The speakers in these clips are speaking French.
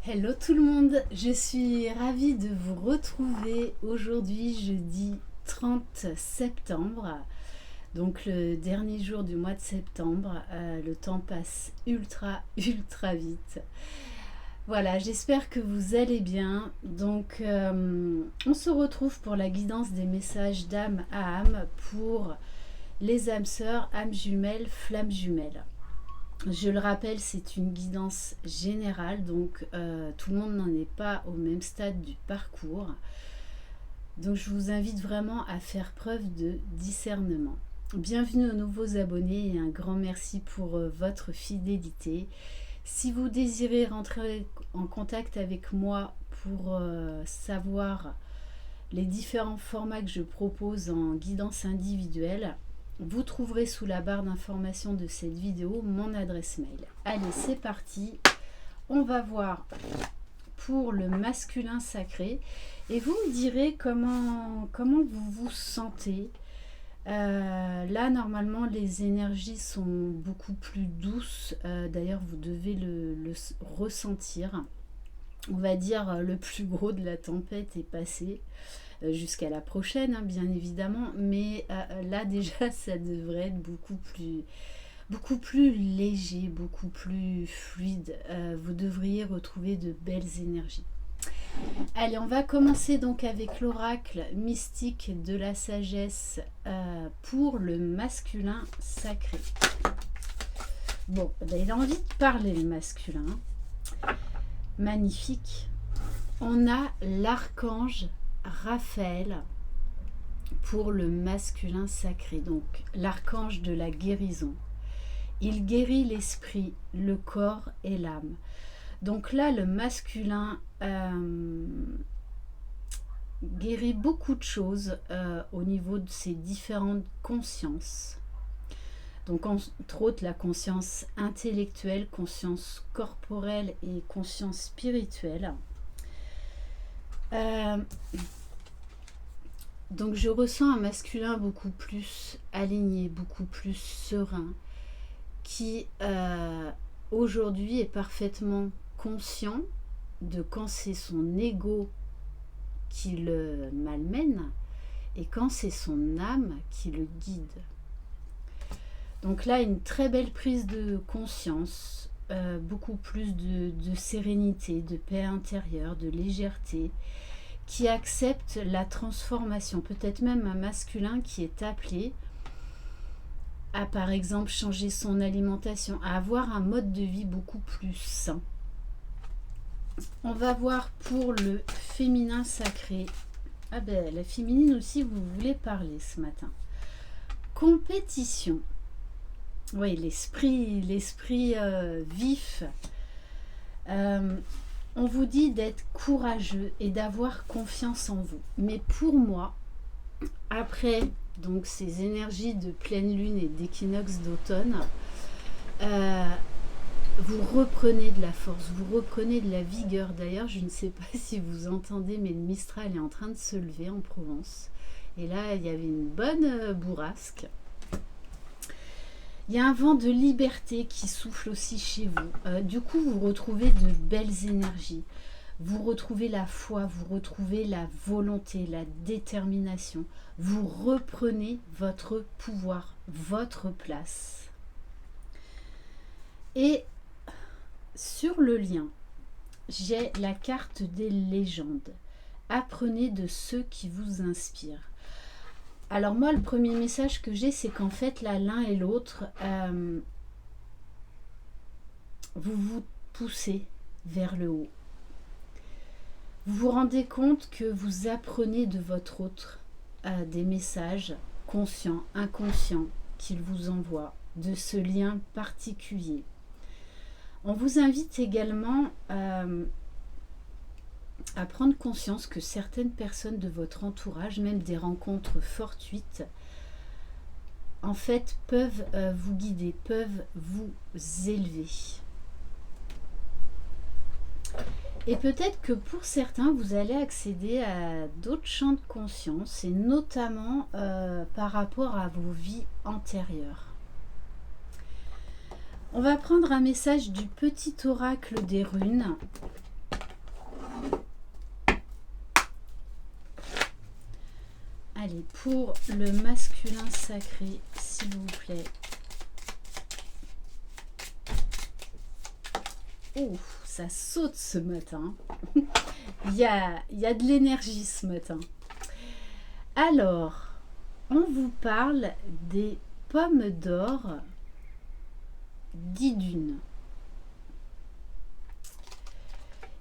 Hello tout le monde, je suis ravie de vous retrouver aujourd'hui jeudi 30 septembre, donc le dernier jour du mois de septembre. Le temps passe ultra vite. Voilà, j'espère que vous allez bien. Donc on se retrouve pour la guidance des messages d'âme à âme pour les âmes sœurs, âmes jumelles, flammes jumelles. Je le rappelle, c'est une guidance générale, donc tout le monde n'en est pas au même stade du parcours. Donc je vous invite vraiment à faire preuve de discernement. Bienvenue aux nouveaux abonnés et un grand merci pour votre fidélité. Si vous désirez rentrer en contact avec moi pour savoir les différents formats que je propose en guidance individuelle, vous trouverez sous la barre d'information de cette vidéo mon adresse mail. Allez, c'est parti. On va voir pour le masculin sacré. Et vous me direz comment vous vous sentez. Là, normalement, les énergies sont beaucoup plus douces. D'ailleurs, vous devez le ressentir. On va dire le plus gros de la tempête est passé. Jusqu'à la prochaine, hein, bien évidemment, mais là déjà ça devrait être beaucoup plus léger, beaucoup plus fluide. Vous devriez retrouver de belles énergies. Allez, on va commencer donc avec l'oracle mystique de la sagesse pour le masculin sacré. Bon, ben, il a envie de parler le masculin. Magnifique. On a l'archange Raphaël pour le masculin sacré, donc l'archange de la guérison. Il guérit l'esprit, le corps et l'âme. Donc là, le masculin guérit beaucoup de choses au niveau de ses différentes consciences. Donc entre autres la conscience intellectuelle, conscience corporelle et conscience spirituelle. Donc je ressens un masculin beaucoup plus aligné, beaucoup plus serein, qui aujourd'hui est parfaitement conscient de quand c'est son ego qui le malmène et quand c'est son âme qui le guide. Donc là, une très belle prise de conscience, beaucoup plus de sérénité, de paix intérieure, de légèreté, qui accepte la transformation, peut-être même un masculin qui est appelé à, par exemple, changer son alimentation, à avoir un mode de vie beaucoup plus sain. On va voir pour le féminin sacré. Ah ben, la féminine aussi, vous voulez parler ce matin. Compétition. Oui, l'esprit vif. On vous dit d'être courageux et d'avoir confiance en vous. Mais pour moi, après donc ces énergies de pleine lune et d'équinoxe d'automne, vous reprenez de la force, vous reprenez de la vigueur. D'ailleurs, je ne sais pas si vous entendez, mais le Mistral est en train de se lever en Provence. Et là, il y avait une bonne bourrasque. Il y a un vent de liberté qui souffle aussi chez vous. Du coup, vous retrouvez de belles énergies. Vous retrouvez la foi, vous retrouvez la volonté, la détermination. Vous reprenez votre pouvoir, votre place. Et sur le lien, j'ai la carte des légendes. Apprenez de ceux qui vous inspirent. Alors moi, le premier message que j'ai, c'est qu'en fait, là, l'un et l'autre, vous vous poussez vers le haut. Vous vous rendez compte que vous apprenez de votre autre des messages conscients, inconscients qu'il vous envoie, de ce lien particulier. On vous invite également à prendre conscience que certaines personnes de votre entourage, même des rencontres fortuites, en fait peuvent vous guider, peuvent vous élever. Et peut-être que pour certains, vous allez accéder à d'autres champs de conscience, et notamment par rapport à vos vies antérieures. On va prendre un message du petit oracle des runes Allez, pour le masculin sacré, s'il vous plaît. Oh, ça saute ce matin. il y a de l'énergie ce matin. Alors, on vous parle des pommes d'or d'Idune.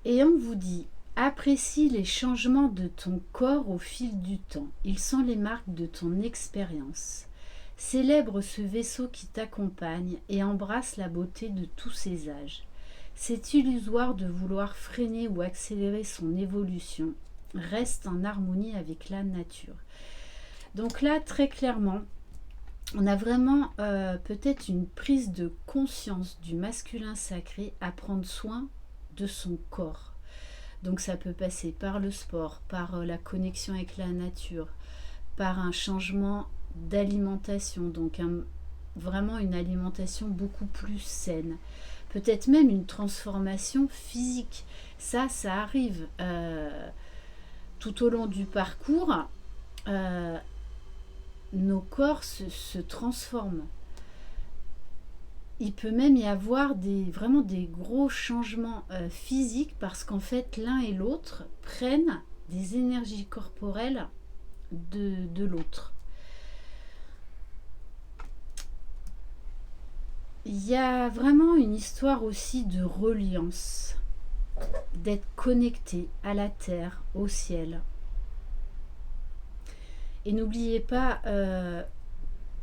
Et on vous dit, apprécie les changements de ton corps au fil du temps. Ils sont les marques de ton expérience. Célèbre ce vaisseau qui t'accompagne et embrasse la beauté de tous ses âges. C'est illusoire de vouloir freiner ou accélérer son évolution. Reste en harmonie avec la nature. Donc là, très clairement, on a vraiment peut-être une prise de conscience du masculin sacré à prendre soin de son corps. Donc ça peut passer par le sport, par la connexion avec la nature, par un changement d'alimentation, donc vraiment une alimentation beaucoup plus saine. Peut-être même une transformation physique. Ça arrive tout au long du parcours. Nos corps se transforment. Il peut même y avoir vraiment des gros changements physiques parce qu'en fait l'un et l'autre prennent des énergies corporelles de l'autre. Il y a vraiment une histoire aussi de reliance, d'être connecté à la terre, au ciel. Et n'oubliez pas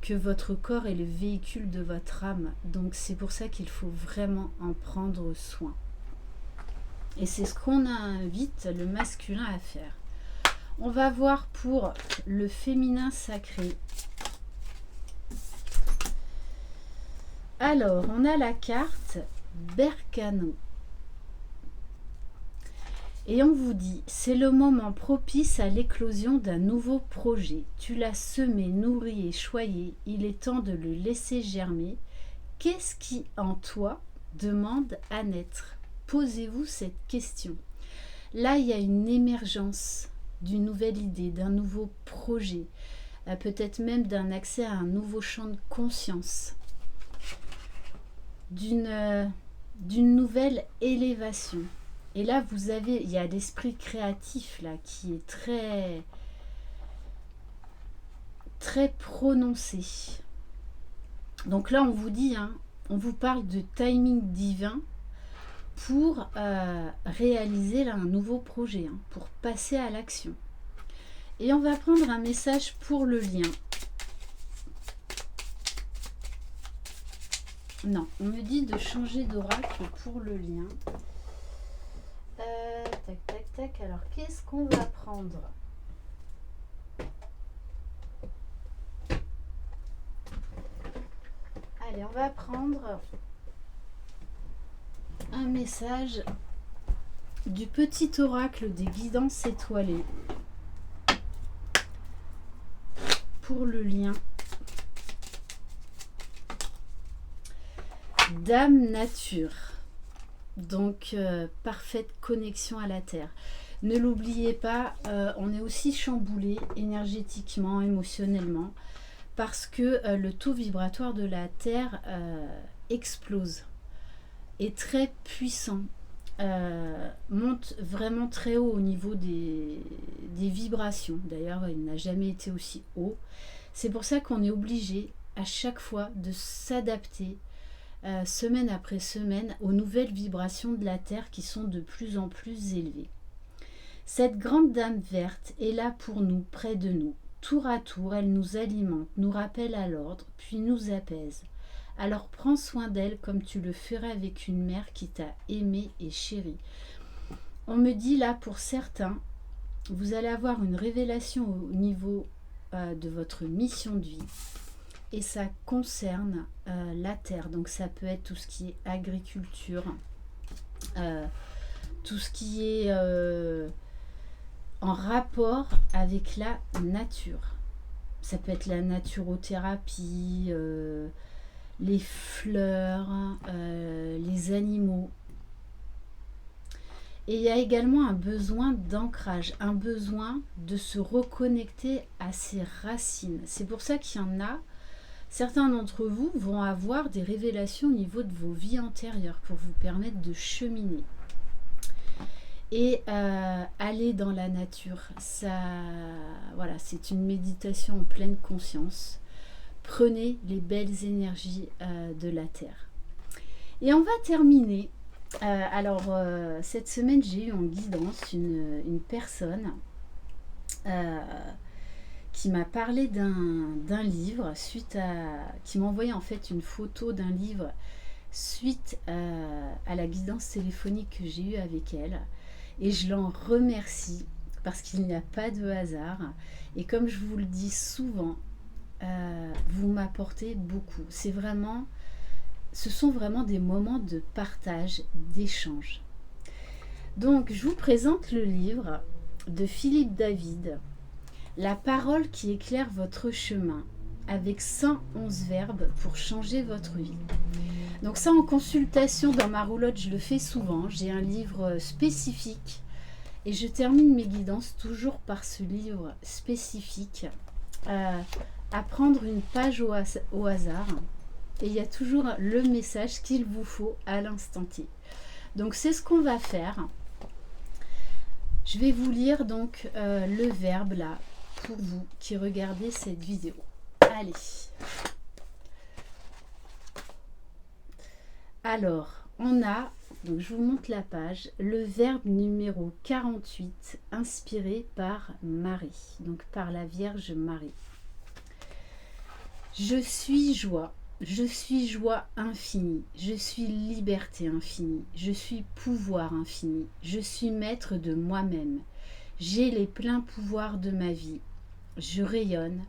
que votre corps est le véhicule de votre âme. Donc c'est pour ça qu'il faut vraiment en prendre soin. Et c'est ce qu'on invite le masculin à faire. On va voir pour le féminin sacré. Alors, on a la carte Berkano. Et on vous dit, c'est le moment propice à l'éclosion d'un nouveau projet. Tu l'as semé, nourri et choyé. Il est temps de le laisser germer. Qu'est-ce qui, en toi, demande à naître? Posez-vous cette question. Là, il y a une émergence d'une nouvelle idée, d'un nouveau projet. Peut-être même d'un accès à un nouveau champ de conscience. D'une nouvelle élévation. Et là, il y a l'esprit créatif là qui est très, très prononcé. Donc là, on vous dit, on vous parle de timing divin pour réaliser là, un nouveau projet, pour passer à l'action. Et on va prendre un message pour le lien. Non, on me dit de changer d'oracle pour le lien. Tac, tac, tac. Alors, qu'est-ce qu'on va prendre? Allez, on va prendre un message du petit oracle des guidances étoilées pour le lien. Dame Nature. Donc, parfaite connexion à la Terre. Ne l'oubliez pas, on est aussi chamboulé énergétiquement, émotionnellement, parce que le taux vibratoire de la Terre explose, est très puissant, monte vraiment très haut au niveau des vibrations. D'ailleurs, il n'a jamais été aussi haut. C'est pour ça qu'on est obligé à chaque fois de s'adapter semaine après semaine aux nouvelles vibrations de la Terre qui sont de plus en plus élevées. Cette grande dame verte est là pour nous, près de nous. Tour à tour, elle nous alimente, nous rappelle à l'ordre, puis nous apaise. Alors prends soin d'elle comme tu le ferais avec une mère qui t'a aimé et chéri. On me dit là, pour certains, vous allez avoir une révélation au niveau de votre mission de vie. Et ça concerne la terre. Donc ça peut être tout ce qui est agriculture, tout ce qui est en rapport avec la nature. Ça peut être la naturothérapie, les fleurs, les animaux. Et il y a également un besoin d'ancrage, un besoin de se reconnecter à ses racines. C'est pour ça qu'il y en a, certains d'entre vous vont avoir des révélations au niveau de vos vies antérieures pour vous permettre de cheminer. Et aller dans la nature, ça, voilà, c'est une méditation en pleine conscience. Prenez les belles énergies de la Terre. Et on va terminer. Cette semaine, j'ai eu en guidance une personne qui m'a parlé d'un livre qui m'a envoyé en fait une photo d'un livre suite à la guidance téléphonique que j'ai eue avec elle. Et je l'en remercie parce qu'il n'y a pas de hasard. Et comme je vous le dis souvent, vous m'apportez beaucoup. Ce sont vraiment des moments de partage, d'échange. Donc, je vous présente le livre de Philippe David, La parole qui éclaire votre chemin, avec 111 verbes pour changer votre vie. Donc ça, en consultation dans ma roulotte, je le fais souvent. J'ai un livre spécifique et je termine mes guidances toujours par ce livre spécifique. À prendre une page au hasard. Et il y a toujours le message qu'il vous faut à l'instant T. Donc c'est ce qu'on va faire. Je vais vous lire donc le verbe là pour vous qui regardez cette vidéo. Allez. Alors, on a, donc je vous montre la page, le verbe numéro 48, inspiré par Marie, donc par la Vierge Marie. Je suis joie infinie, je suis liberté infinie, je suis pouvoir infini, je suis maître de moi-même, j'ai les pleins pouvoirs de ma vie, je rayonne,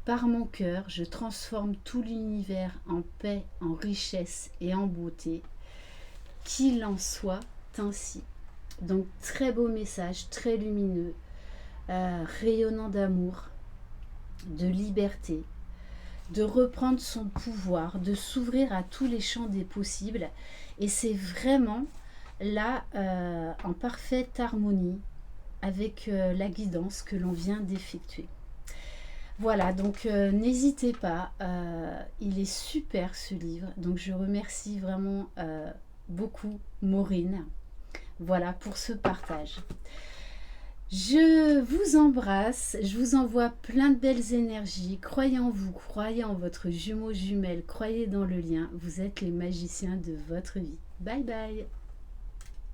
par mon cœur, je transforme tout l'univers en paix, en richesse et en beauté, qu'il en soit ainsi. Donc très beau message, très lumineux, rayonnant d'amour, de liberté, de reprendre son pouvoir, de s'ouvrir à tous les champs des possibles. Et c'est vraiment là en parfaite harmonie avec la guidance que l'on vient d'effectuer. Voilà, donc n'hésitez pas, il est super ce livre, donc je remercie vraiment beaucoup Maureen, voilà pour ce partage. Je vous embrasse, je vous envoie plein de belles énergies, croyez en vous, croyez en votre jumeau jumelle, croyez dans le lien, vous êtes les magiciens de votre vie. Bye bye.